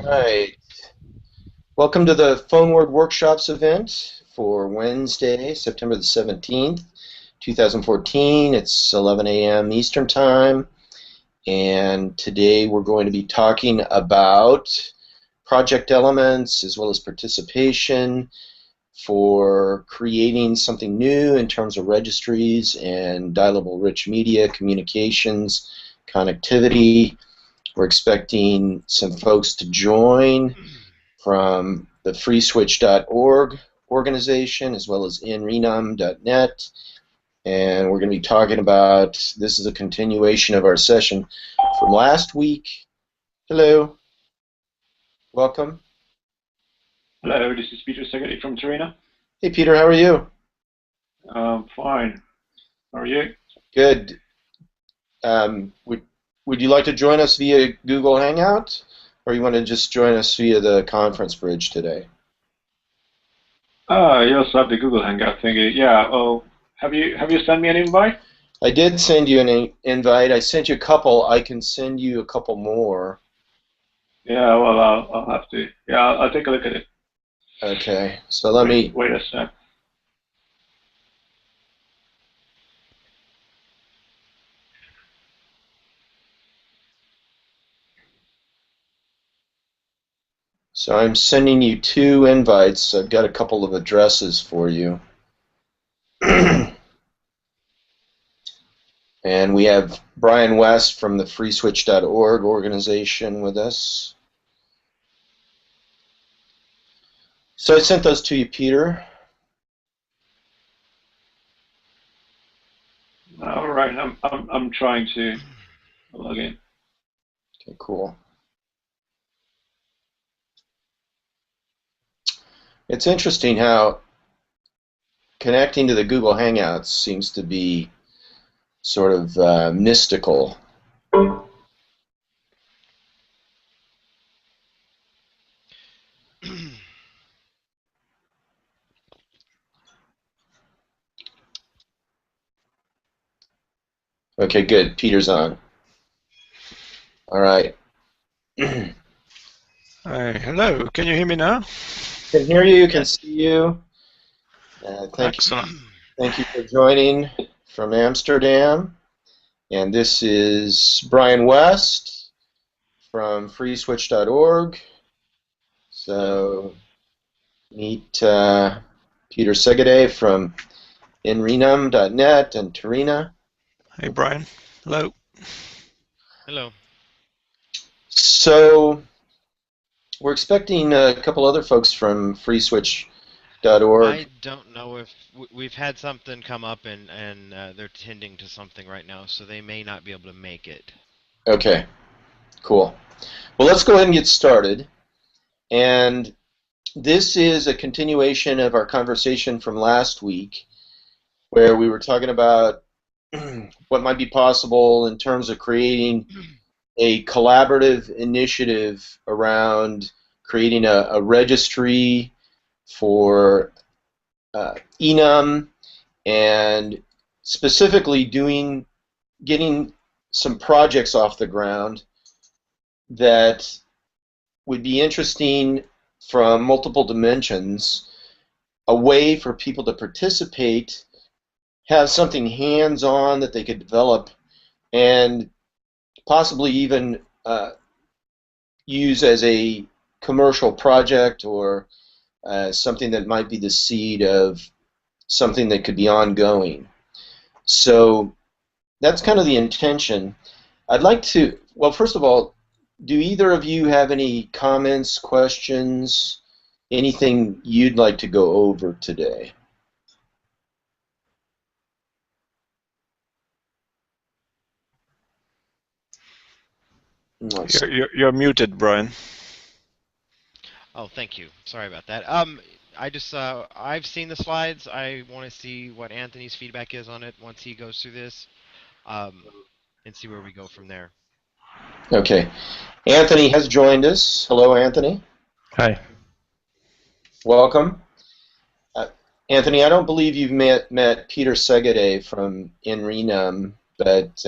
Right. Welcome to the PhoneWord Workshops event for Wednesday, September the 17th, 2014. It's 11 a.m. Eastern Time, and today we're going to be talking about project elements as well as participation for creating something new in terms of registries and dialable rich media, communications, connectivity. We're expecting some folks to join from the freeswitch.org organization as well as nrenum.net, and we're going to be talking about, this is a continuation of our session from last week. Hello, welcome. Hello, this is Peter Segedi from Torino. Hey Peter, how are you? Fine. How are you? Good. Would you like to join us via Google Hangout, or you want to just join us via the conference bridge today? You also have the Google Hangout thingy. Yeah. Oh, have you sent me an invite? I did send you an invite. I sent you a couple. I can send you a couple more. Yeah. Well, I'll have to. Yeah, I'll take a look at it. Okay. So let me. Wait a sec. So I'm sending you two invites. I've got a couple of addresses for you. And we have Brian West from the freeswitch.org organization with us. So I sent those to you, Peter. All right. I'm trying to log in. Okay, cool. It's interesting how connecting to the Google Hangouts seems to be sort of mystical. Okay, good. Peter's on. All right. Hello, can you hear me now? Can hear you, can see you. Excellent. Thank you for joining from Amsterdam. And this is Brian West from freeswitch.org. So meet Peter Segede from nrenum.net and Torino. Hey, Brian. Hello. Hello. So we're expecting a couple other folks from freeswitch.org. I don't know if we've had something come up and they're tending to something right now, so they may not be able to make it. Okay, cool. Well, let's go ahead and get started. And this is a continuation of our conversation from last week, where we were talking about what might be possible in terms of creating a collaborative initiative around creating a registry for enum, and specifically getting some projects off the ground that would be interesting from multiple dimensions, a way for people to participate, have something hands-on that they could develop, and possibly even use as a commercial project, or something that might be the seed of something that could be ongoing. So that's kind of the intention. I'd like to, well, first of all, do either of you have any comments, questions, anything you'd like to go over today? You're muted, Brian. Oh, thank you. Sorry about that. I've seen the slides. I want to see what Anthony's feedback is on it once he goes through this, and see where we go from there. Okay. Anthony has joined us. Hello, Anthony. Hi. Welcome. Anthony, I don't believe you've met Peter Segede from nrenum, but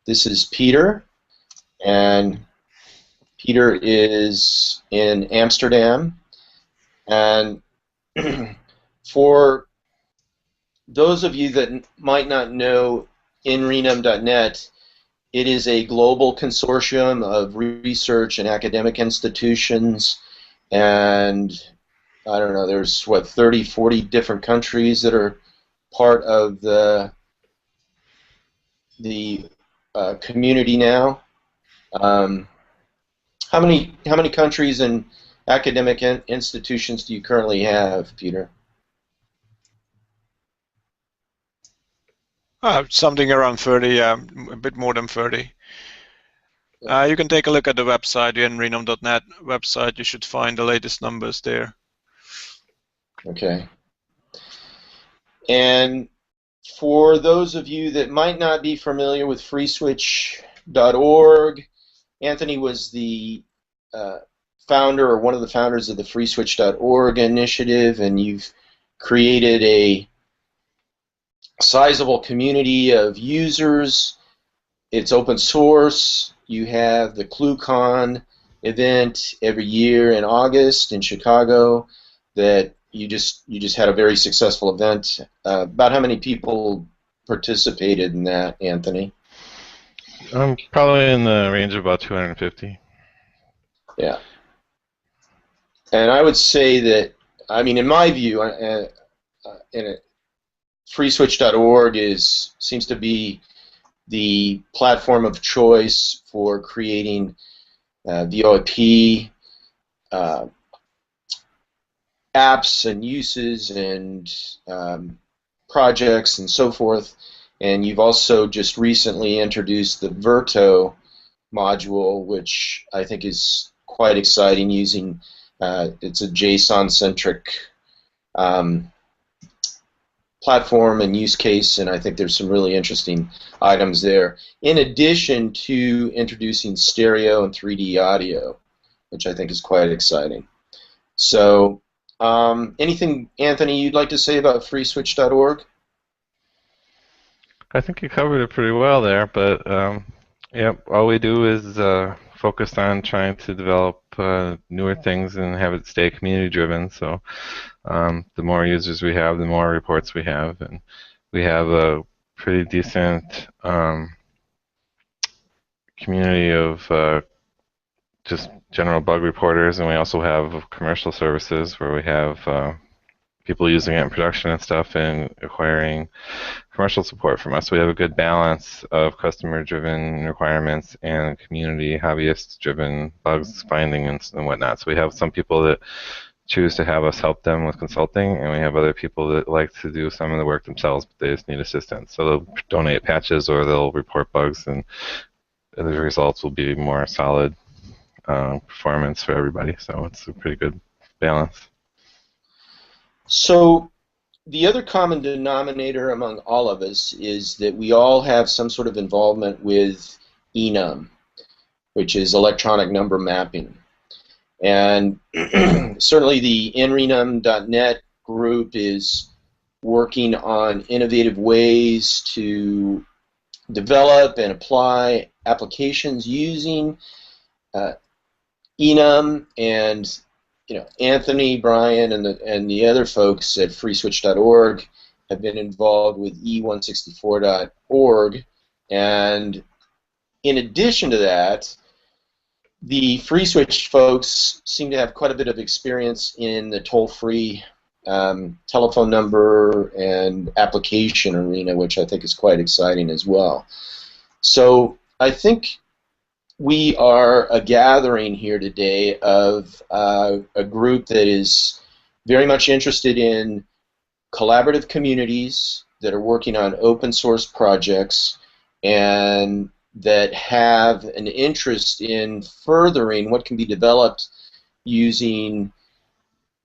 this is Peter, and Peter is in Amsterdam. And for those of you that might not know INRENUM.net, it is a global consortium of research and academic institutions, and I don't know, there's what, 30, 40 different countries that are part of the community now. How many countries and academic institutions do you currently have, Peter? Something around 30, a bit more than 30. You can take a look at the website, the INRENUM.net website. You should find the latest numbers there. Okay. And for those of you that might not be familiar with freeswitch.org, Anthony was the founder, or one of the founders of the freeswitch.org initiative, and you've created a sizable community of users. It's open source. You have the ClueCon event every year in August in Chicago that you just had a very successful event. About how many people participated in that, Anthony? Probably in the range of about 250. Yeah. And I would say that, I mean, in my view, freeswitch.org seems to be the platform of choice for creating VoIP apps and uses and projects and so forth. And you've also just recently introduced the Verto module, which I think is quite exciting, using it's a JSON-centric platform and use case, and I think there's some really interesting items there, in addition to introducing stereo and 3D audio, which I think is quite exciting. So anything, Anthony, you'd like to say about freeswitch.org? I think you covered it pretty well there, but yeah, all we do is focus on trying to develop newer things and have it stay community driven. So the more users we have, the more reports we have, and we have a pretty decent community of just general bug reporters, and we also have commercial services where we have people using it in production and stuff and acquiring commercial support from us. We have a good balance of customer-driven requirements and community hobbyist-driven bugs finding and whatnot. So we have some people that choose to have us help them with consulting, and we have other people that like to do some of the work themselves, but they just need assistance. So they'll donate patches or they'll report bugs, and the results will be more solid performance for everybody. So it's a pretty good balance. So the other common denominator among all of us is that we all have some sort of involvement with enum, which is electronic number mapping. And certainly the INRENUM.net group is working on innovative ways to develop and apply applications using enum, and Anthony, Brian, and the other folks at freeswitch.org have been involved with E164.org, and in addition to that, the FreeSwitch folks seem to have quite a bit of experience in the toll-free telephone number and application arena, which I think is quite exciting as well. So I think we are a gathering here today of a group that is very much interested in collaborative communities that are working on open source projects and that have an interest in furthering what can be developed using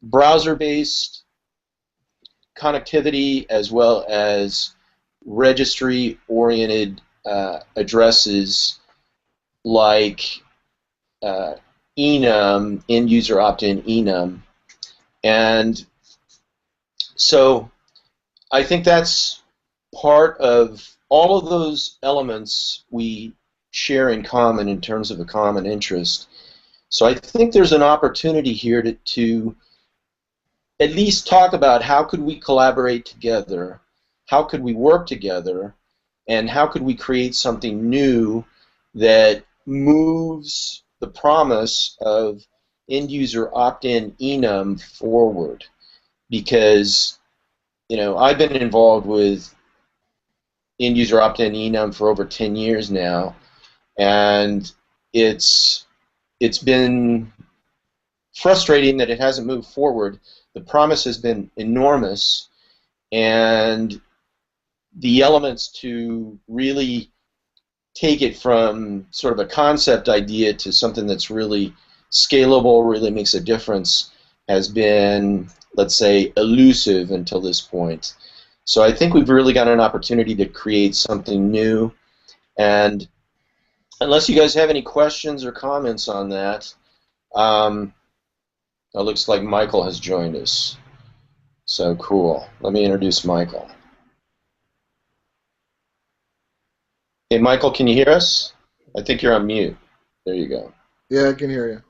browser-based connectivity as well as registry-oriented addresses like enum, end-user opt-in enum. And so I think that's part of all of those elements we share in common in terms of a common interest. So I think there's an opportunity here to at least talk about how could we collaborate together, how could we work together, and how could we create something new that moves the promise of end-user opt-in enum forward. Because, you know, I've been involved with end-user opt-in enum for over 10 years now, and it's been frustrating that it hasn't moved forward. The promise has been enormous, and the elements to really take it from sort of a concept idea to something that's really scalable, really makes a difference, has been, let's say, elusive until this point. So I think we've really got an opportunity to create something new, and unless you guys have any questions or comments on that, it looks like Michael has joined us. So cool. Let me introduce Michael. Hey, Michael, can you hear us? I think you're on mute. There you go. Yeah, I can hear you.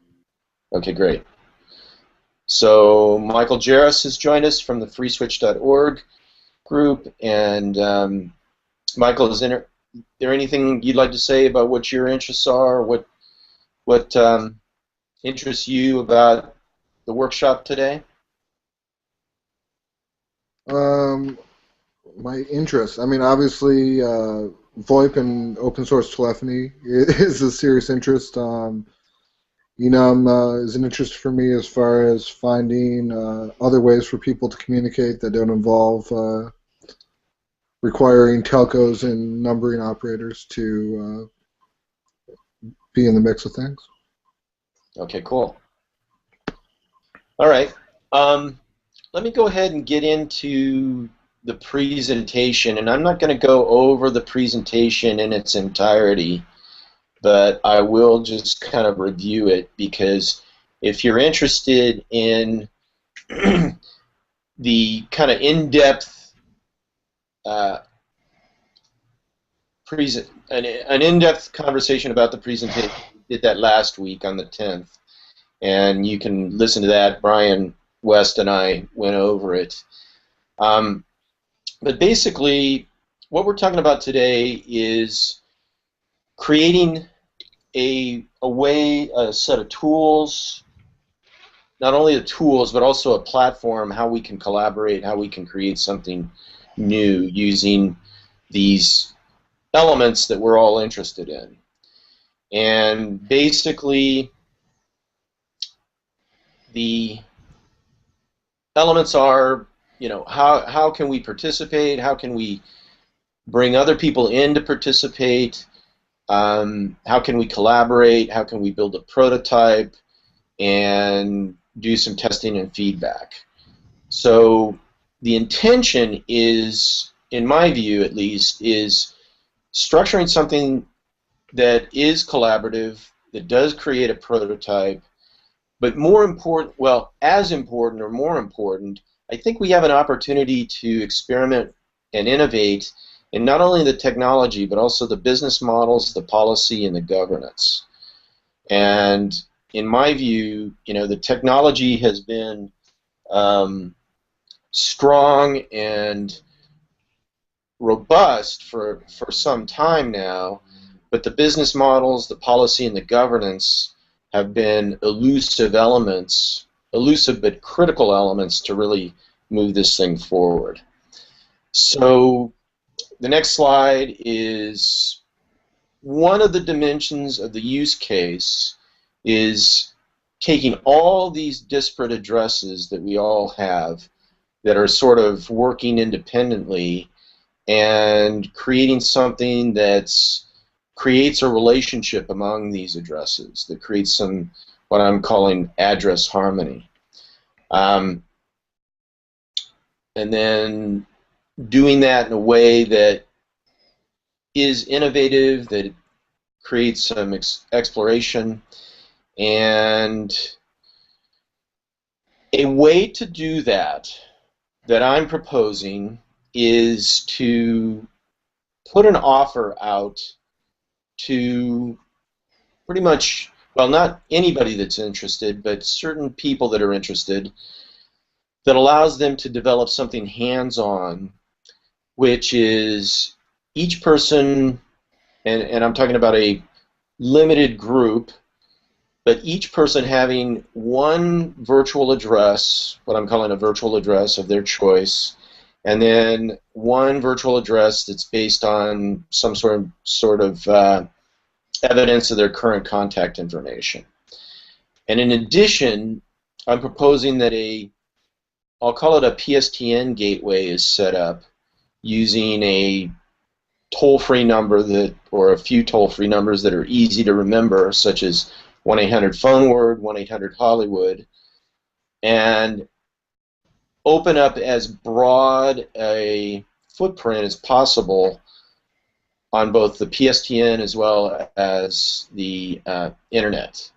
Okay, great. So Michael Jarris has joined us from the freeswitch.org group, and Michael, is there anything you'd like to say about what your interests are, what interests you about the workshop today? My interest, I mean, obviously, VoIP and open source telephony is a serious interest. Enum is an interest for me as far as finding other ways for people to communicate that don't involve requiring telcos and numbering operators to be in the mix of things. Okay, cool. All right. Let me go ahead and get into the presentation, and I'm not going to go over the presentation in its entirety, but I will just kind of review it, because if you're interested in the kind of in-depth an in-depth conversation about the presentation, we did that last week on the 10th, and you can listen to that. Brian West and I went over it. But basically, what we're talking about today is creating a set of tools, not only the tools, but also a platform, how we can collaborate, how we can create something new using these elements that we're all interested in. And basically, the elements are, you know, how can we participate? How can we bring other people in to participate? How can we collaborate? How can we build a prototype and do some testing and feedback? So the intention is, in my view at least, is structuring something that is collaborative, that does create a prototype, but more important, well, as important or more important, I think we have an opportunity to experiment and innovate in not only the technology, but also the business models, the policy, and the governance. And in my view, you know, the technology has been strong and robust for some time now, but the business models, the policy, and the governance have been elusive elements, elusive but critical elements to really move this thing forward. So the next slide is one of the dimensions of the use case is taking all these disparate addresses that we all have that are sort of working independently and creating something that's creates a relationship among these addresses that creates some, what I'm calling address harmony. And then doing that in a way that is innovative, that creates some exploration, and a way to do that I'm proposing is to put an offer out to pretty much well, not anybody that's interested, but certain people that are interested, that allows them to develop something hands-on, which is each person, and I'm talking about a limited group, but each person having one virtual address, what I'm calling a virtual address of their choice, and then one virtual address that's based on some sort of evidence of their current contact information. And in addition, I'm proposing that I'll call it a PSTN gateway is set up using a toll-free number or a few toll-free numbers that are easy to remember, such as 1-800-PHONEWORD, 1-800-HOLLYWOOD, and open up as broad a footprint as possible on both the PSTN as well as the internet.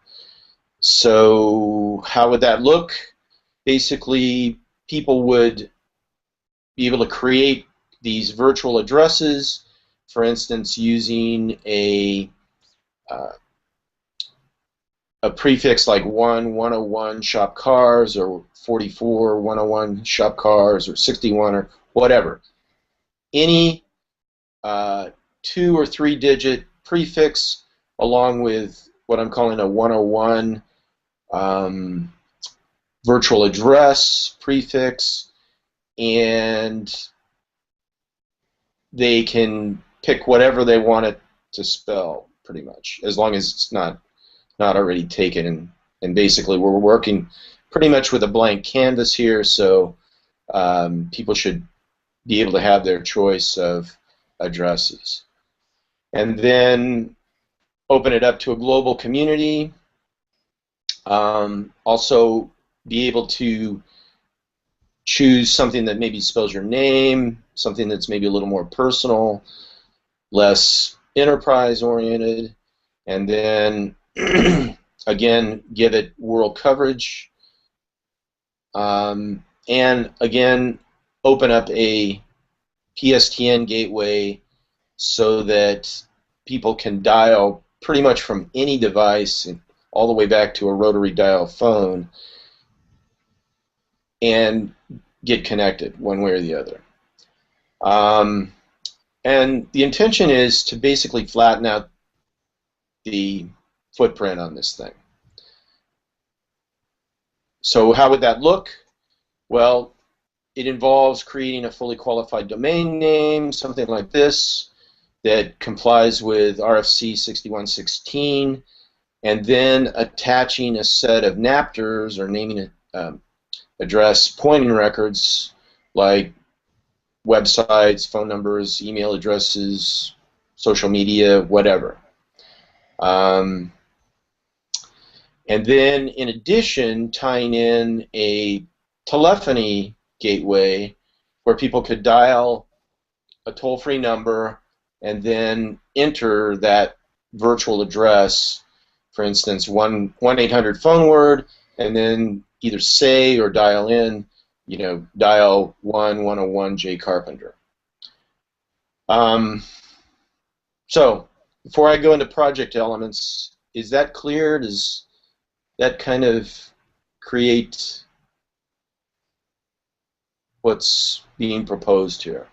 So how would that look? Basically, people would be able to create these virtual addresses, for instance, using a prefix like 101 shop cars, or 44 101 shop cars, or 61, or whatever. Any 2 or 3 digit prefix along with what I'm calling a 101 virtual address prefix, and they can pick whatever they want it to spell, pretty much, as long as it's not already taken. And basically, we're working pretty much with a blank canvas here, so people should be able to have their choice of addresses. And then open it up to a global community. Also be able to choose something that maybe spells your name, something that's maybe a little more personal, less enterprise-oriented, and then again, give it world coverage, and again, open up a PSTN gateway so that people can dial pretty much from any device all the way back to a rotary dial phone and get connected one way or the other. And the intention is to basically flatten out the footprint on this thing. So how would that look? Well, it involves creating a fully qualified domain name, something like this, that complies with RFC 6116, and then attaching a set of NAPTers, or naming address pointing records, like websites, phone numbers, email addresses, social media, whatever. And then, in addition, tying in a telephony gateway where people could dial a toll-free number and then enter that virtual address, for instance, 1-800-PHONEWORD, and then either say or dial in, dial 101 J Carpenter. So, before I go into project elements, is that clear? Does that kind of create what's being proposed here?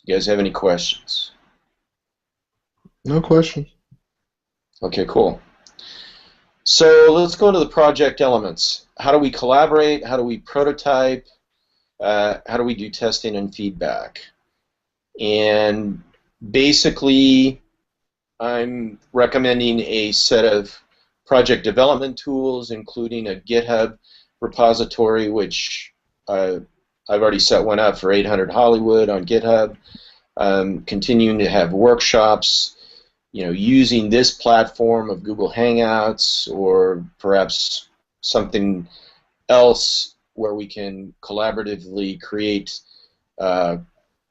You guys have any questions? No questions. Okay, cool. So let's go into the project elements. How do we collaborate? How do we prototype? How do we do testing and feedback? And basically, I'm recommending a set of project development tools, including a GitHub repository, which I've already set one up for 800-HOLLYWOOD on GitHub. Continuing to have workshops, using this platform of Google Hangouts, or perhaps something else where we can collaboratively create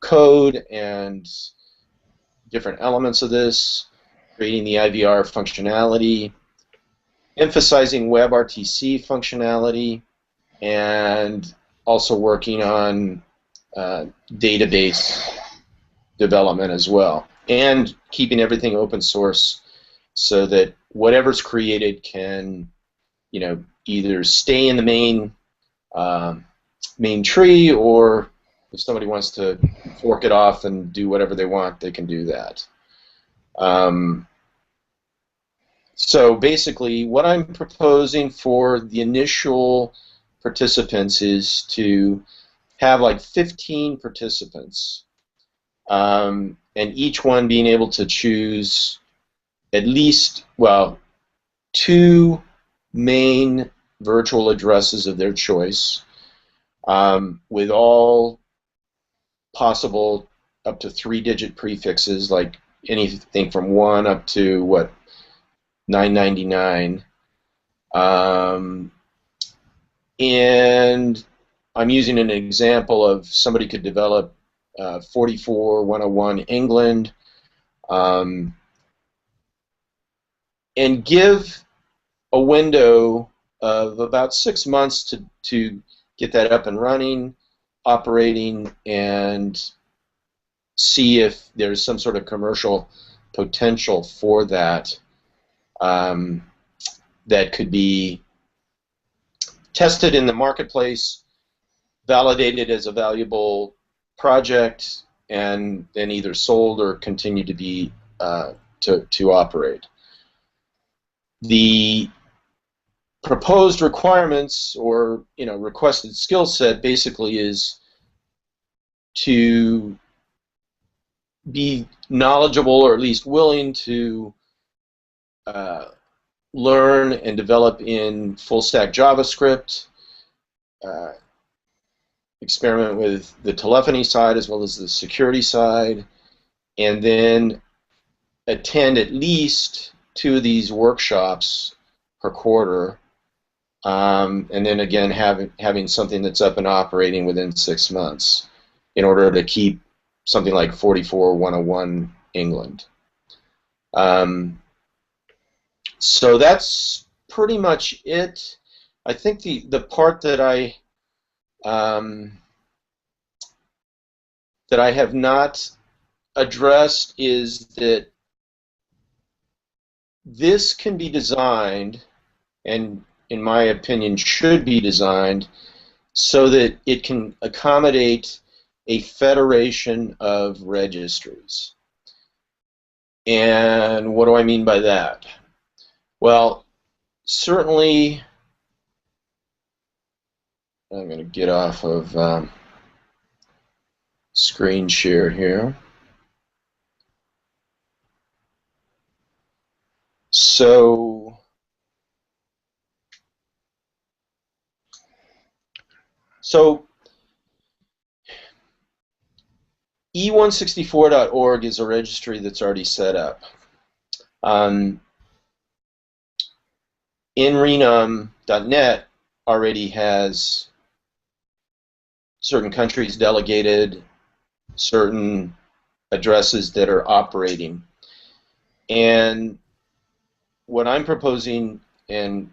code and different elements of this, creating the IVR functionality, emphasizing WebRTC functionality, and also working on database development as well, and keeping everything open source so that whatever's created can, either stay in the main tree, or if somebody wants to fork it off and do whatever they want, they can do that. So basically, what I'm proposing for the initial participants is to have like 15 participants, and each one being able to choose at least, well, 2 main virtual addresses of their choice, with all possible up to 3-digit prefixes, like anything from 1 up to, 999. And I'm using an example of somebody could develop 44101 England, and give a window of about 6 months to get that up and running, operating, and see if there's some sort of commercial potential for that, that could be tested in the marketplace, validated as a valuable project, and then either sold or continue to be to operate. The proposed requirements, or requested skill set, basically is to be knowledgeable, or at least willing to learn and develop in full stack JavaScript, experiment with the telephony side as well as the security side, and then attend at least 2 of these workshops per quarter, and then again having something that's up and operating within 6 months in order to keep something like 44101 England. So that's pretty much it. I think the part that I have not addressed is that this can be designed, and in my opinion should be designed, so that it can accommodate a federation of registries. And what do I mean by that? Well, certainly, I'm going to get off of screen share here. So E164.org is a registry that's already set up. InRenum.net already has certain countries delegated, certain addresses that are operating. And what I'm proposing, and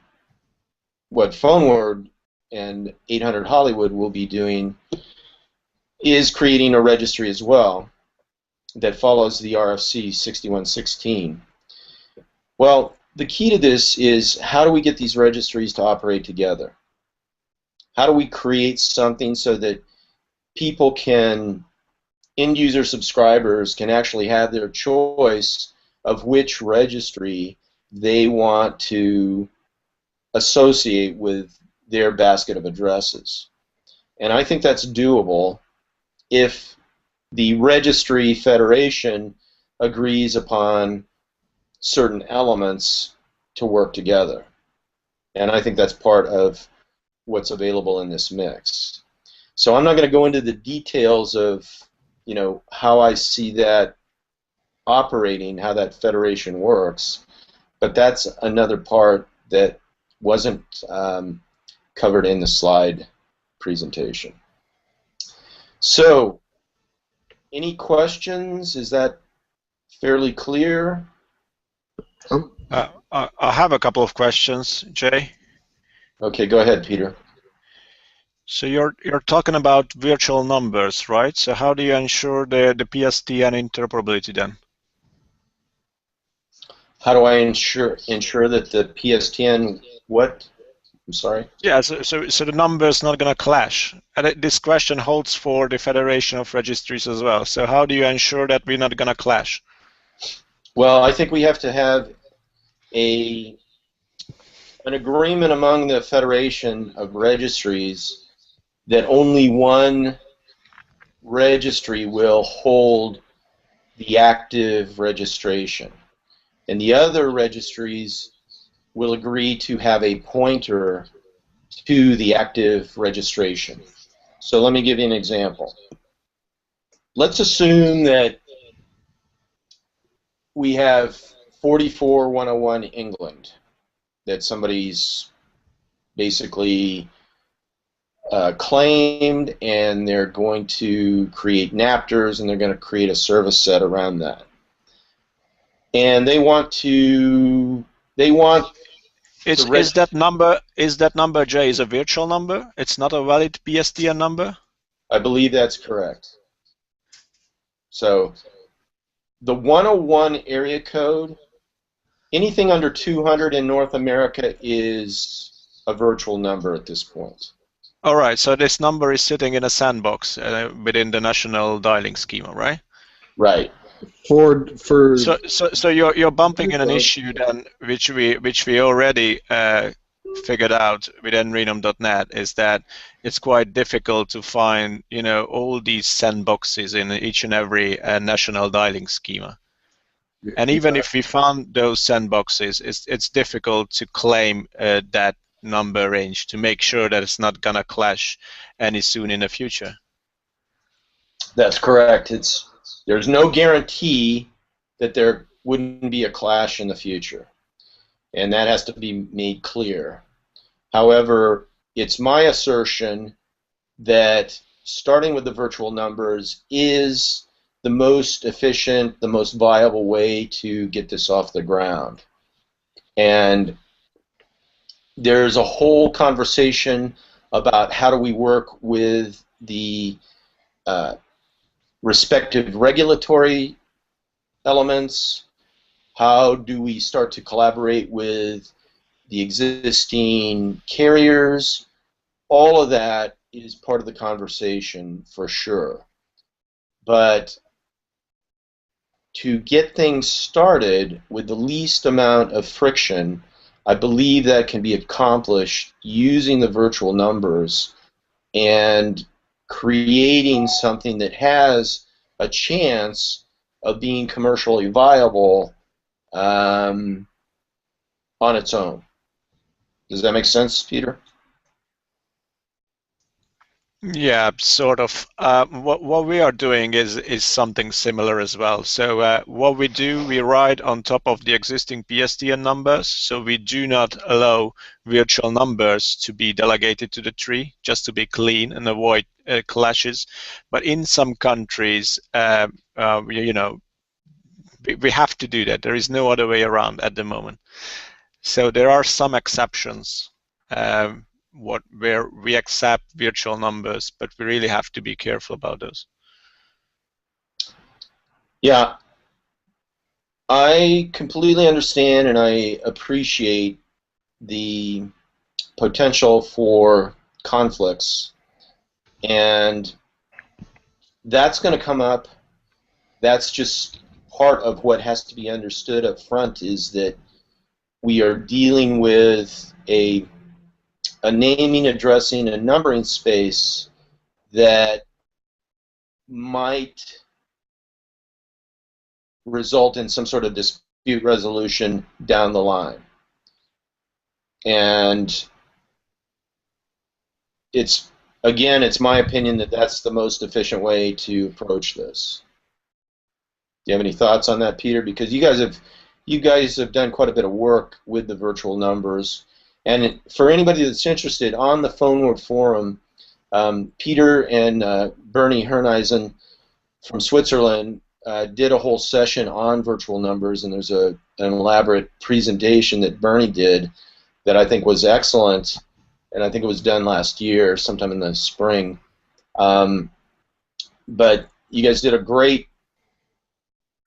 what PhoneWord and 800 Hollywood will be doing, is creating a registry as well that follows the RFC 6116. Well, the key to this is, how do we get these registries to operate together? How do we create something so that people can, end-user subscribers can actually have their choice of which registry they want to associate with their basket of addresses? And I think that's doable if the registry federation agrees upon certain elements to work together. And I think that's part of what's available in this mix. So I'm not going to go into the details of, how I see that operating, how that federation works, but that's another part that wasn't covered in the slide presentation. So, any questions? Is that fairly clear? I have a couple of questions, Jay. Okay, go ahead, Peter. So you're talking about virtual numbers, right? So how do you ensure the PST and interoperability then? How do I ensure that the PSTN what? I'm sorry. Yeah, so the number is not going to clash. And this question holds for the Federation of Registries as well. So how do you ensure that we're not going to clash? Well, I think we have to have an agreement among the Federation of Registries that only one registry will hold the active registration, and the other registries will agree to have a pointer to the active registration. So let me give you an example. Let's assume that we have 44101 England, that somebody's basically claimed, and they're going to create NAPTers, and they're going to create a service set around that. And they want is that number J is a virtual number? It's not a valid PSTN number? I believe that's correct. So the 101 area code, anything under 200 in North America is a virtual number at this point. All right, so this number is sitting in a sandbox within the national dialing schema, right? Right. So you're bumping in an issue then, which we already figured out with nrenum.net, is that it's quite difficult to find all these sandboxes in each and every national dialing schema. And even if we found those sandboxes, it's difficult to claim that number range to make sure that it's not gonna clash any soon in the future. That's correct. There's no guarantee that there wouldn't be a clash in the future, and that has to be made clear. However, it's my assertion that starting with the virtual numbers is the most efficient, the most viable way to get this off the ground. And there's a whole conversation about how do we work with the respective regulatory elements, how do we start to collaborate with the existing carriers. All of that is part of the conversation for sure. But to get things started with the least amount of friction, I believe that can be accomplished using the virtual numbers and creating something that has a chance of being commercially viable on its own. Does that make sense, Peter? Yeah, sort of. What we are doing is something similar as well. So what we do, we write on top of the existing PSTN numbers. So we do not allow virtual numbers to be delegated to the tree, just to be clean and avoid clashes. But in some countries, we have to do that. There is no other way around at the moment. So there are some exceptions. Where we accept virtual numbers, but we really have to be careful about those. Yeah, I completely understand and I appreciate the potential for conflicts, and that's going to come up. That's just part of what has to be understood up front, is that we are dealing with a naming, addressing, and numbering space that might result in some sort of dispute resolution down the line. And it's my opinion that that's the most efficient way to approach this. Do you have any thoughts on that, Peter? Because you guys have done quite a bit of work with the virtual numbers. And for anybody that's interested, on the PhoneWord forum, Peter and Bernie Herneisen from Switzerland did a whole session on virtual numbers, and there's an elaborate presentation that Bernie did that I think was excellent, and I think it was done last year, sometime in the spring. But you guys did a great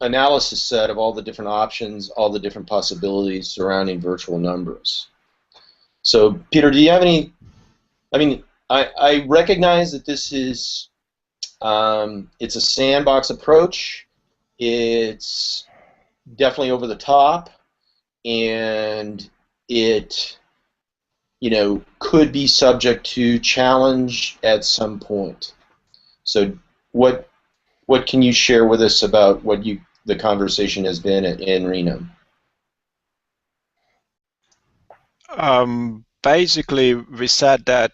analysis set of all the different options, all the different possibilities surrounding virtual numbers. So, Peter, do you have any? I mean, I recognize that this is it's a sandbox approach. It's definitely over the top, and it, you know, could be subject to challenge at some point. So, what can you share with us about what the conversation has been in Renum? Basically, we said that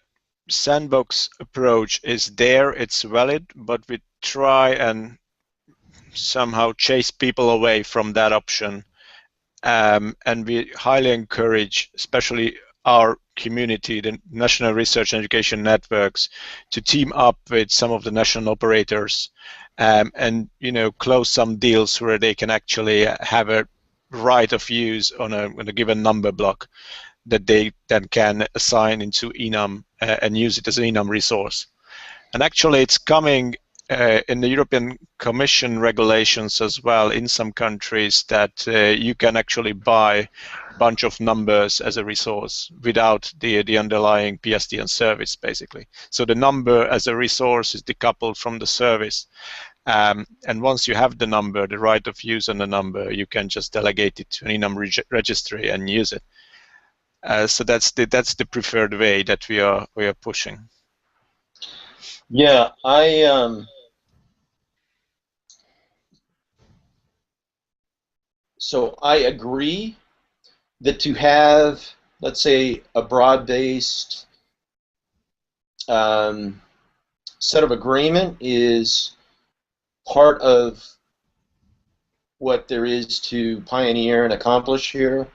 sandbox approach is there, it's valid, but we try and somehow chase people away from that option. And we highly encourage, especially our community, the National Research and Education Networks, to team up with some of the national operators and, you know, close some deals where they can actually have a right of use on a given number block that they then can assign into enum and use it as an enum resource. And actually, it's coming in the European Commission regulations as well in some countries that you can actually buy a bunch of numbers as a resource without the underlying PSTN service, basically. So the number as a resource is decoupled from the service. And once you have the number, the right of use on the number, you can just delegate it to an enum registry and use it. So that's the preferred way that we are pushing. Yeah, so I agree that to have, let's say, a broad-based set of agreement is part of what there is to pioneer and accomplish here.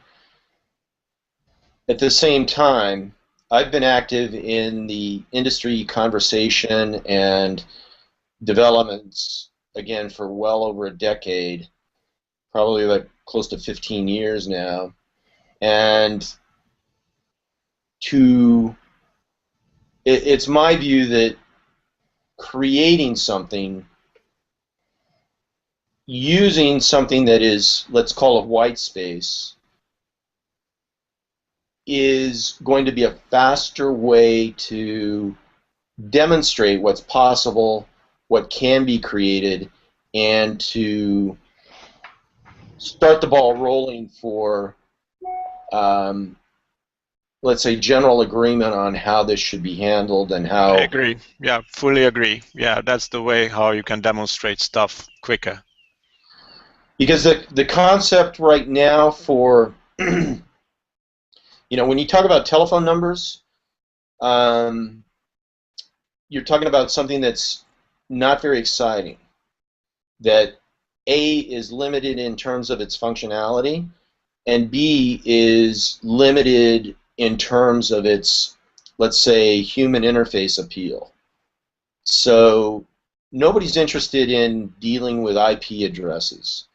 At the same time, I've been active in the industry conversation and developments, again, for well over a decade, probably like close to 15 years now. And it's my view that creating something, using something that is, let's call it white space, is going to be a faster way to demonstrate what's possible, what can be created, and to start the ball rolling for, let's say, general agreement on how this should be handled and how... I agree. Yeah, fully agree. Yeah, that's the way how you can demonstrate stuff quicker. Because the concept right now for... You know, when you talk about telephone numbers, you're talking about something that's not very exciting. That A is limited in terms of its functionality, and B is limited in terms of its, let's say, human interface appeal. So nobody's interested in dealing with IP addresses.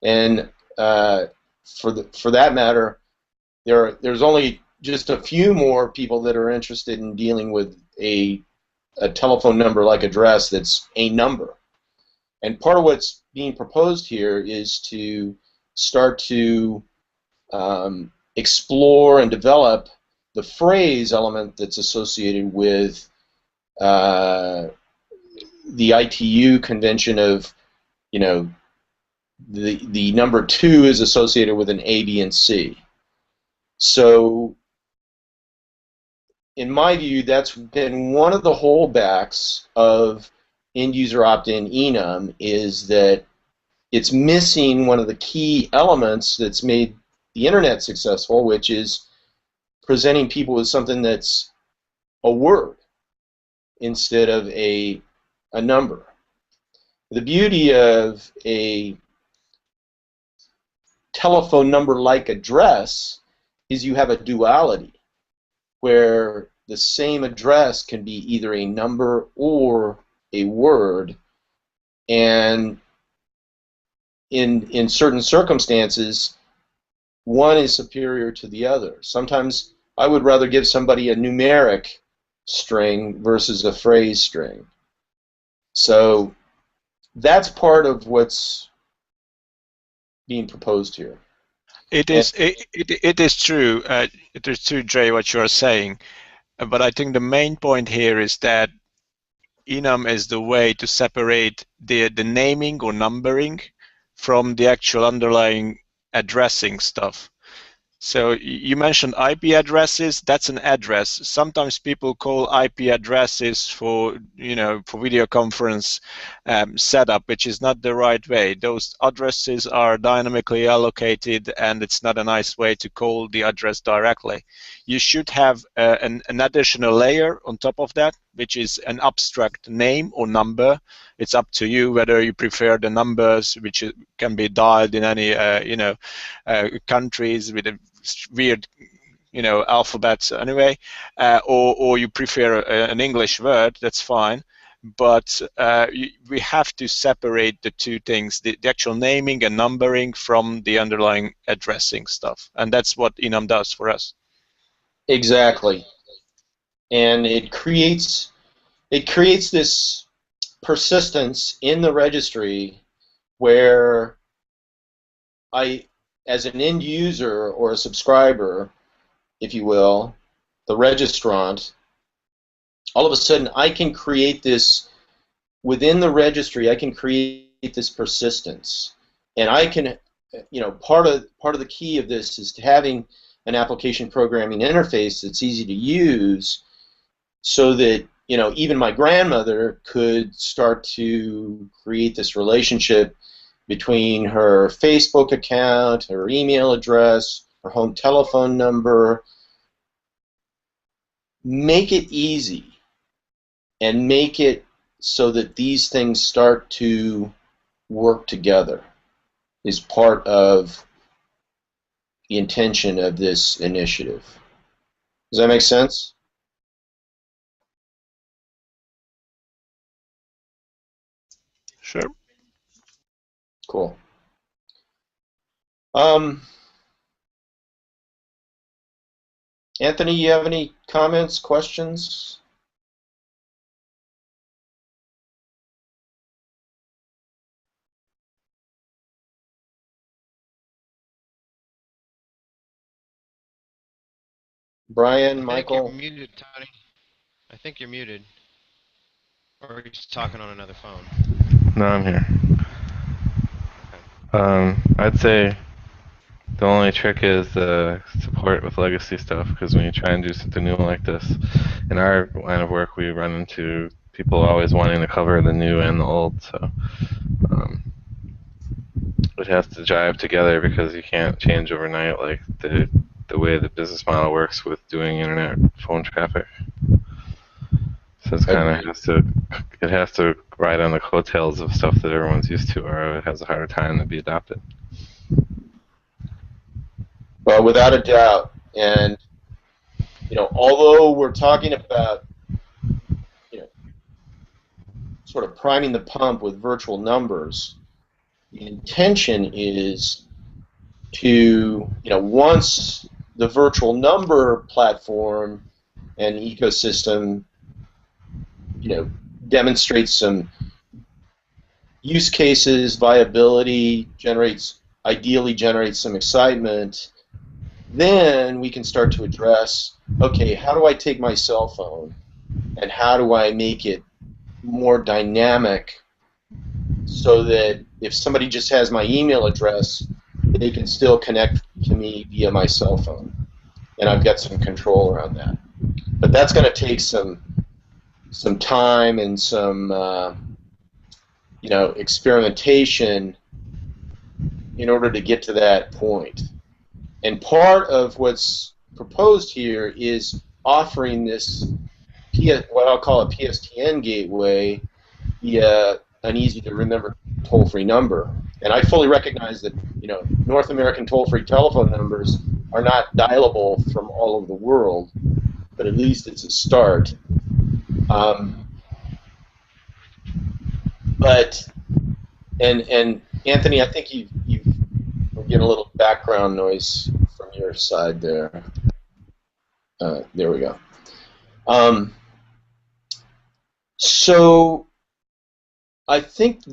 And for that matter, there's only just a few more people that are interested in dealing with a telephone number-like address that's a number. And part of what's being proposed here is to start to explore and develop the phrase element that's associated with the ITU convention of, you know, the number 2 is associated with an A, B, and C. So, in my view, that's been one of the holdbacks of end-user opt-in enum, is that it's missing one of the key elements that's made the internet successful, which is presenting people with something that's a word instead of a number. The beauty of a telephone number-like address is you have a duality where the same address can be either a number or a word, and in certain circumstances, one is superior to the other. Sometimes I would rather give somebody a numeric string versus a phrase string. So that's part of what's being proposed here. It And is it is true. It is true, Jay, what you are saying. But I think the main point here is that enum is the way to separate the naming or numbering from the actual underlying addressing stuff. So you mentioned IP addresses. That's an address. Sometimes people call IP addresses for for video conference setup, which is not the right way. Those addresses are dynamically allocated, and it's not a nice way to call the address directly. You should have an additional layer on top of that, which is an abstract name or number. It's up to you whether you prefer the numbers, which can be dialed in any countries with a weird alphabets anyway, or you prefer an English word, that's fine. But we have to separate the two things, the actual naming and numbering from the underlying addressing stuff, and that's what enum does for us. exactly. And it creates this persistence in the registry where I, as an end user or a subscriber, if you will, the registrant, all of a sudden I can create this within the registry. I can create this persistence, and I can, part of the key of this is having an application programming interface that's easy to use, so that even my grandmother could start to create this relationship between her Facebook account, her email address, her home telephone number. Make it easy, and make it so that these things start to work together is part of the intention of this initiative. Does that make sense? Sure. Cool. Anthony, you have any comments, questions? Brian, Michael? I think you're muted, Tony. I think you're muted. Or he's talking on another phone. No, I'm here. Okay. I'd say the only trick is support with legacy stuff, because when you try and do something new like this, in our line of work, we run into people always wanting to cover the new and the old, so it has to jive together, because you can't change overnight like the way the business model works with doing internet phone traffic. So it's kind of it has to ride on the coattails of stuff that everyone's used to, or it has a harder time to be adopted. Well, without a doubt. And although we're talking about sort of priming the pump with virtual numbers, the intention is to, once the virtual number platform and ecosystem, demonstrates some use cases, viability, ideally generates some excitement, then we can start to address, okay, how do I take my cell phone and how do I make it more dynamic so that if somebody just has my email address, they can still connect to me via my cell phone, and I've got some control around that. But that's going to take some time and some experimentation in order to get to that point. And part of what's proposed here is offering this what I'll call a PSTN gateway via an easy-to-remember toll-free number. And I fully recognize that North American toll-free telephone numbers are not dialable from all over the world, but at least it's a start. But Anthony, I think we're getting a little background noise from your side there. There we go. So I think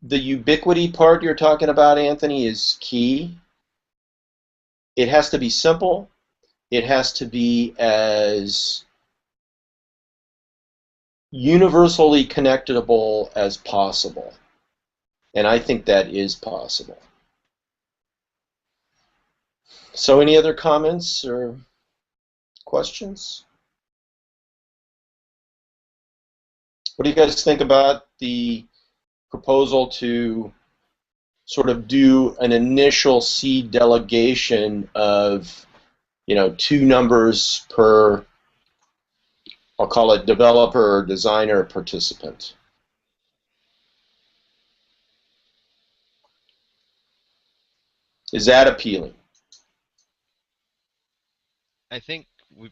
the ubiquity part you're talking about, Anthony, is key. It has to be simple. It has to be as universally connectable as possible. And I think that is possible. So any other comments or questions? What do you guys think about the proposal to sort of do an initial seed delegation of, 2 numbers per, I'll call it developer or designer participant? Is that appealing? I think we.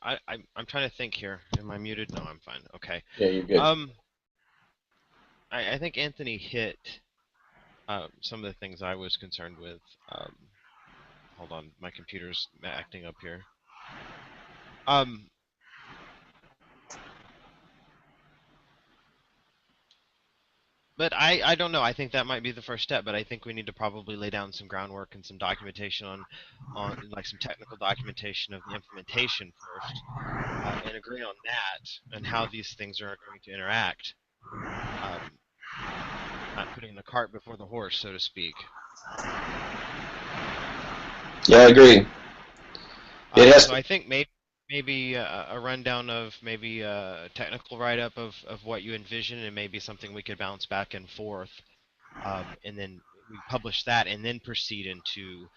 I'm trying to think here. Am I muted? No, I'm fine. Okay. Yeah, you're good. I think Anthony hit some of the things I was concerned with. Hold on, my computer's acting up here. But I don't know. I think that might be the first step, but I think we need to probably lay down some groundwork and some documentation on like some technical documentation of the implementation first, and agree on that and how these things are going to interact. Not putting the cart before the horse, so to speak. Yeah, I agree. So I think maybe a rundown of maybe a technical write-up of what you envision, and maybe something we could bounce back and forth, and then we publish that, and then proceed into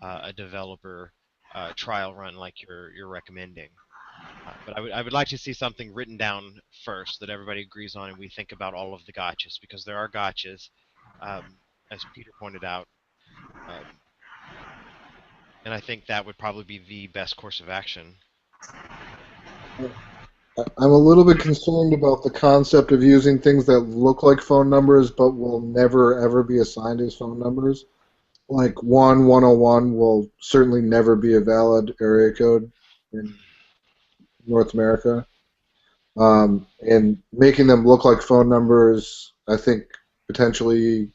a developer trial run like you're recommending. But I would like to see something written down first that everybody agrees on, and we think about all of the gotchas, because there are gotchas, as Peter pointed out. And I think that would probably be the best course of action. I'm a little bit concerned about the concept of using things that look like phone numbers but will never ever be assigned as phone numbers. Like 101 will certainly never be a valid area code in North America. And making them look like phone numbers, I think, potentially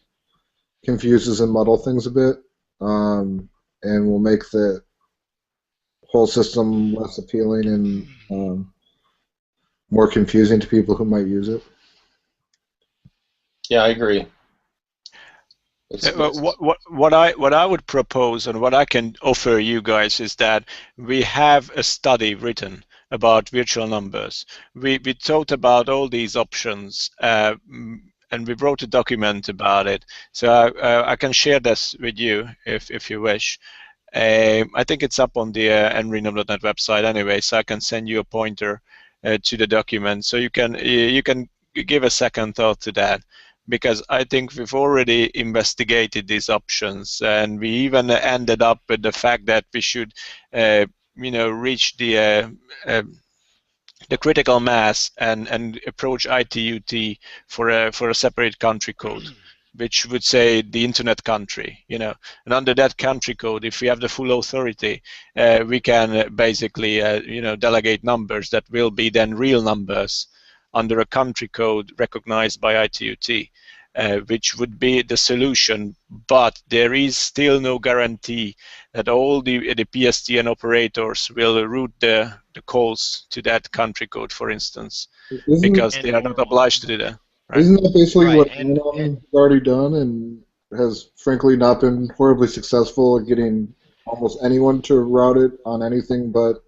confuses and muddle things a bit, and will make the whole system less appealing and more confusing to people who might use it. Yeah, I agree. What I would propose and what I can offer you guys is that we have a study written about virtual numbers. We thought about all these options, and we wrote a document about it. So I can share this with you if you wish. I think it's up on the nrenum.net website anyway, so I can send you a pointer to the document, so you can give a second thought to that, because I think we've already investigated these options, and we even ended up with the fact that we should, reach the critical mass and approach ITUT for a separate country code, which would say the internet country, and under that country code, if we have the full authority, we can basically, delegate numbers that will be then real numbers under a country code recognized by ITUT, which would be the solution. But there is still no guarantee that all the PSTN operators will route the calls to that country code, for instance, because they are not obliged to do that. Right? Isn't that basically Right, what and has already done and has frankly not been horribly successful at getting almost anyone to route it on anything but?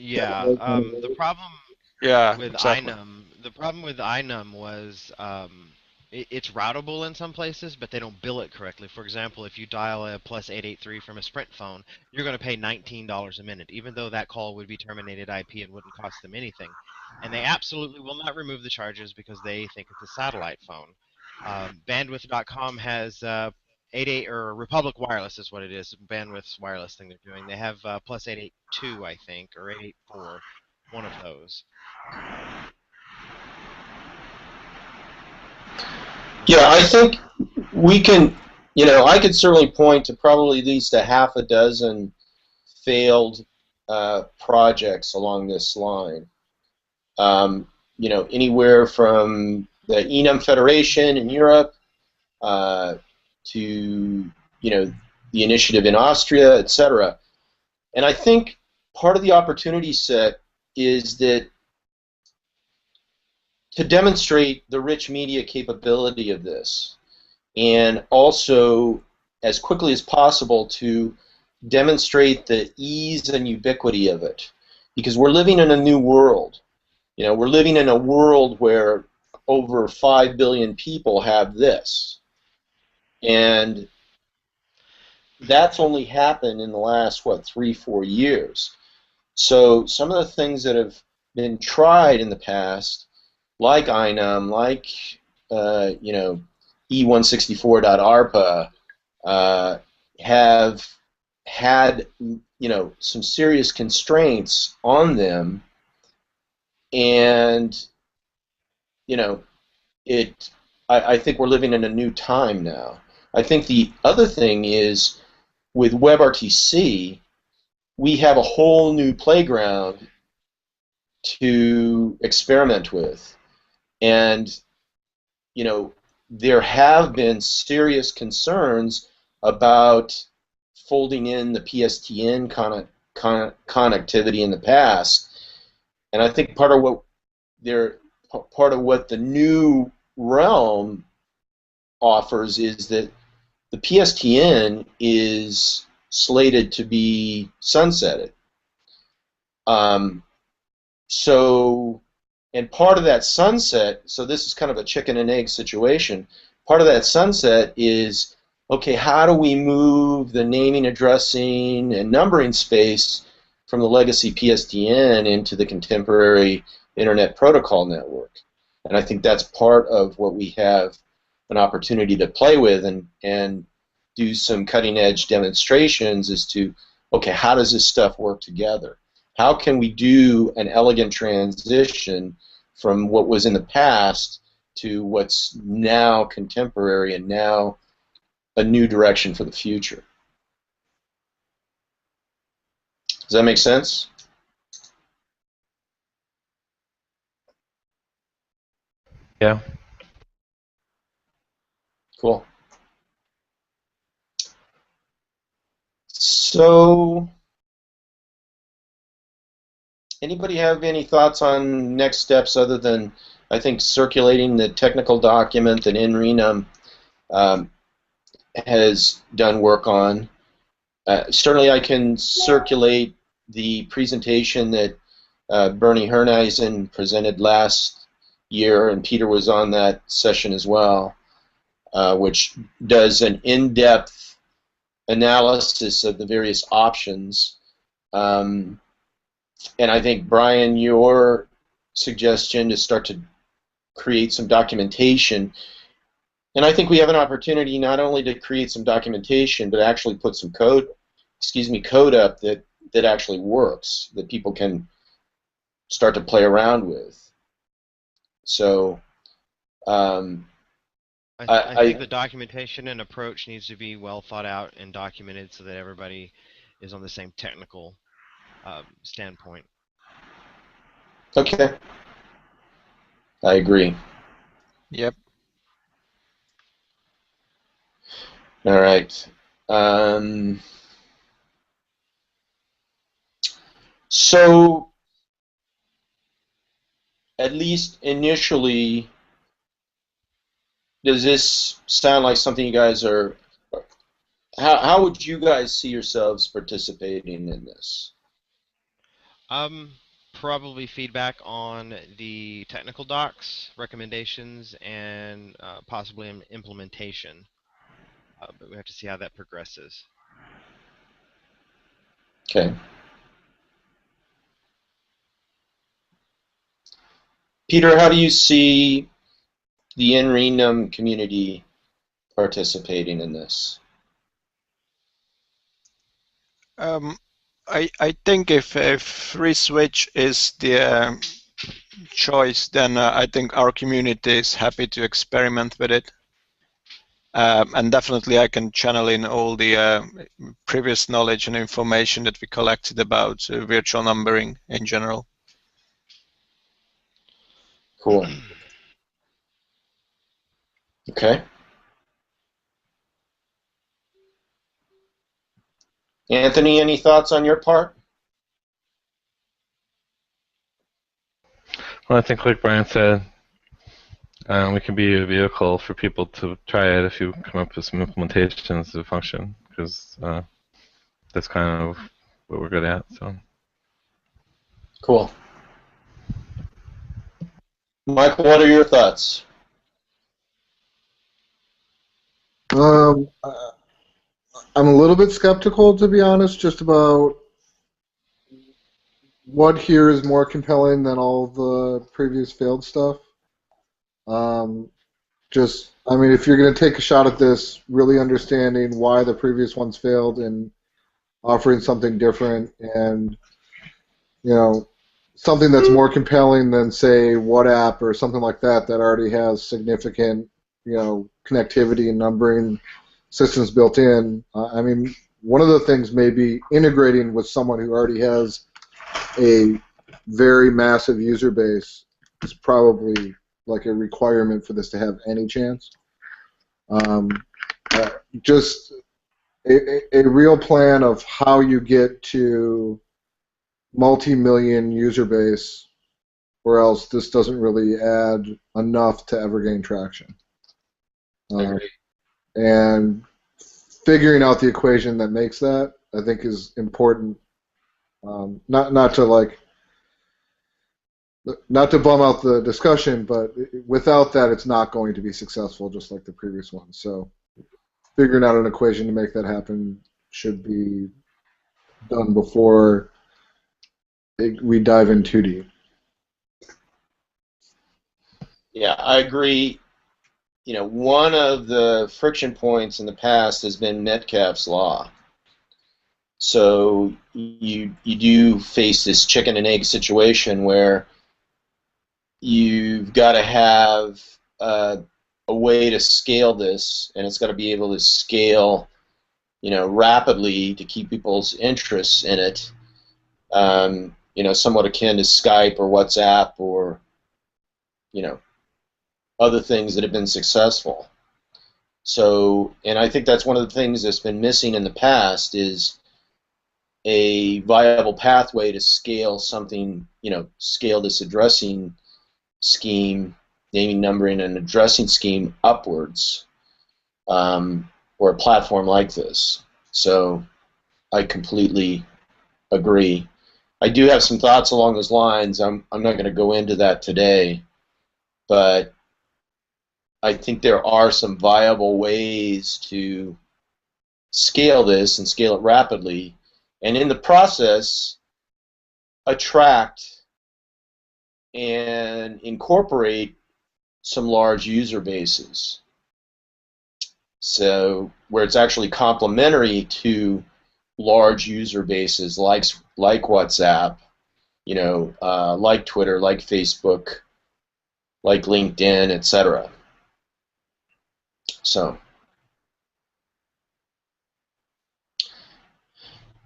yeah, the problem with Exactly. INUM was it's routable in some places, but they don't bill it correctly. For example, if you dial a +883 from a Sprint phone, you're going to pay $19 a minute, even though that call would be terminated IP and wouldn't cost them anything. And they absolutely will not remove the charges because they think it's a satellite phone. Bandwidth.com has 88, or Republic Wireless is what it is. Bandwidth's wireless thing they're doing. They have +882, I think, or 884, one of those. Yeah, I think we can, I could certainly point to probably at least a half a dozen failed projects along this line. Anywhere from the Enum Federation in Europe, to the initiative in Austria, etc. And I think part of the opportunity set is that to demonstrate the rich media capability of this, and also as quickly as possible to demonstrate the ease and ubiquity of it, because we're living in a new world. We're living in a world where over 5 billion people have this, and that's only happened in the last 3-4 years. So some of the things that have been tried in the past, like INUM, like E164.ARPA, have had some serious constraints on them, and I think we're living in a new time now. I think the other thing is, with WebRTC, we have a whole new playground to experiment with. And, there have been serious concerns about folding in the PSTN connectivity in the past. And I think part of what the new realm offers is that the PSTN is slated to be sunsetted. And part of that sunset, so this is kind of a chicken and egg situation, part of that sunset is, okay, how do we move the naming, addressing, and numbering space from the legacy PSTN into the contemporary Internet Protocol network? And I think that's part of what we have an opportunity to play with and do some cutting-edge demonstrations as to, okay, how does this stuff work together? How can we do an elegant transition from what was in the past to what's now contemporary and now a new direction for the future? Does that make sense? Yeah. Cool. So, anybody have any thoughts on next steps other than, I think, circulating the technical document that INRENUM has done work on? Certainly I can circulate the presentation that Bernie Herneisen presented last year, and Peter was on that session as well, which does an in-depth analysis of the various options. And I think, Brian, your suggestion to start to create some documentation, and I think we have an opportunity not only to create some documentation, but actually put some code up that actually works, that people can start to play around with. So I think the documentation and approach needs to be well thought out and documented so that everybody is on the same technical standpoint. Okay. I agree. Yep. All right. So, at least initially, does this sound like something you guys are... How would you guys see yourselves participating in this? Probably feedback on the technical docs, recommendations, and possibly implementation. But we have to see how that progresses. Okay. Peter, how do you see the INRENUM community participating in this? I think if free switch is the choice, then I think our community is happy to experiment with it. And definitely I can channel in all the previous knowledge and information that we collected about virtual numbering in general. Cool. Okay. Anthony, any thoughts on your part? Well, I think like Brian said, we can be a vehicle for people to try it if you come up with some implementations of function, because that's kind of what we're good at. So, Cool. Michael, what are your thoughts? Um, I'm a little bit skeptical, to be honest, just about what here is more compelling than all the previous failed stuff. Um, I mean, if you're going to take a shot at this, really understanding why the previous ones failed and offering something different and, you know, something that's more compelling than, say, WhatsApp or something like that that already has significant, connectivity and numbering systems built in. I mean, one of the things may be integrating with someone who already has a very massive user base is probably like a requirement for this to have any chance. Just a real plan of how you get to multi-million user base, or else this doesn't really add enough to ever gain traction. And figuring out the equation that makes that, I think, is important. Not to bum out the discussion, but without that, it's not going to be successful, just like the previous one. So, figuring out an equation to make that happen should be done before we dive in too deep. Yeah, I agree. One of the friction points in the past has been Metcalfe's law. So you do face this chicken and egg situation where you've got to have a way to scale this, and it's got to be able to scale, rapidly to keep people's interests in it. Somewhat akin to Skype or WhatsApp or, other things that have been successful. So, and I think that's one of the things that's been missing in the past is a viable pathway to scale something, scale this addressing scheme, naming, numbering, and addressing scheme upwards, or a platform like this. So I completely agree. I do have some thoughts along those lines. I'm not going to go into that today, but I think there are some viable ways to scale this and scale it rapidly, and in the process attract and incorporate some large user bases. So where it's actually complementary to large user bases like WhatsApp, like Twitter, like Facebook, like LinkedIn, etc. So,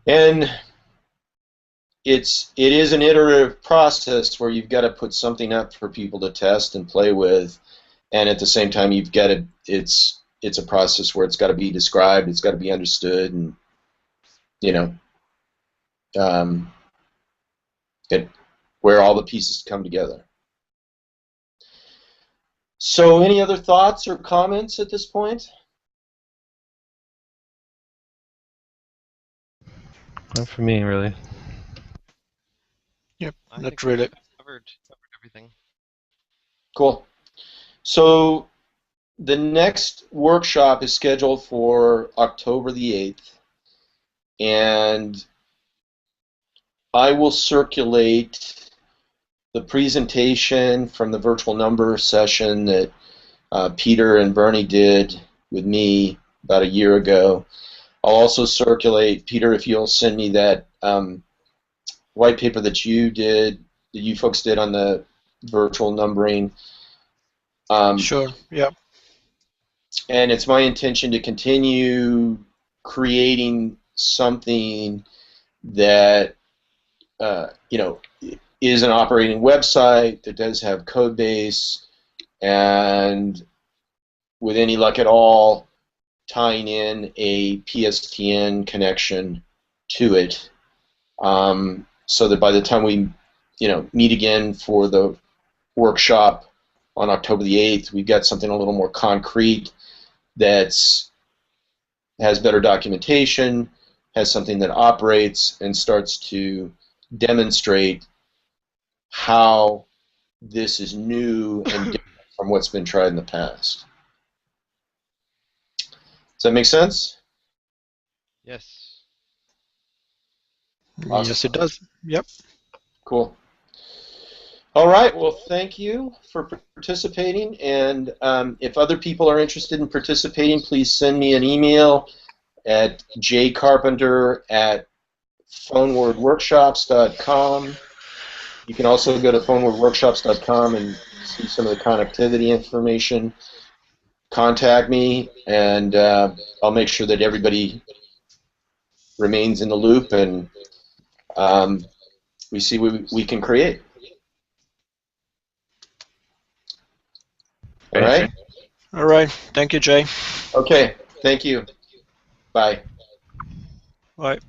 and it is an iterative process where you've got to put something up for people to test and play with, and at the same time you've got to it's a process where it's got to be described, it's got to be understood, and where all the pieces come together. So, any other thoughts or comments at this point? not for me, really. Yep, I not think really. we've covered everything. Cool. So the next workshop is scheduled for October the 8th, and I will circulate the presentation from the virtual number session that Peter and Bernie did with me about a year ago. I'll also circulate, Peter, if you'll send me that white paper that you folks did on the virtual numbering. Sure, yeah. And it's my intention to continue creating something that is an operating website that does have code base and with any luck at all, tying in a PSTN connection to it, so that by the time we, meet again for the workshop on October the 8th, we've got something a little more concrete that's has better documentation, has something that operates and starts to demonstrate how this is new and different from what's been tried in the past. Does that make sense? Yes. Awesome. Yes, it does. Yep. Cool. All right. Well, thank you for participating. And if other people are interested in participating, please send me an email at jcarpenter@phonewordworkshops.com. You can also go to phonewordworkshops.com and see some of the connectivity information. Contact me, and I'll make sure that everybody remains in the loop, and we see what we can create. All right? All right. Thank you, Jay. Okay. Thank you. Bye. Bye.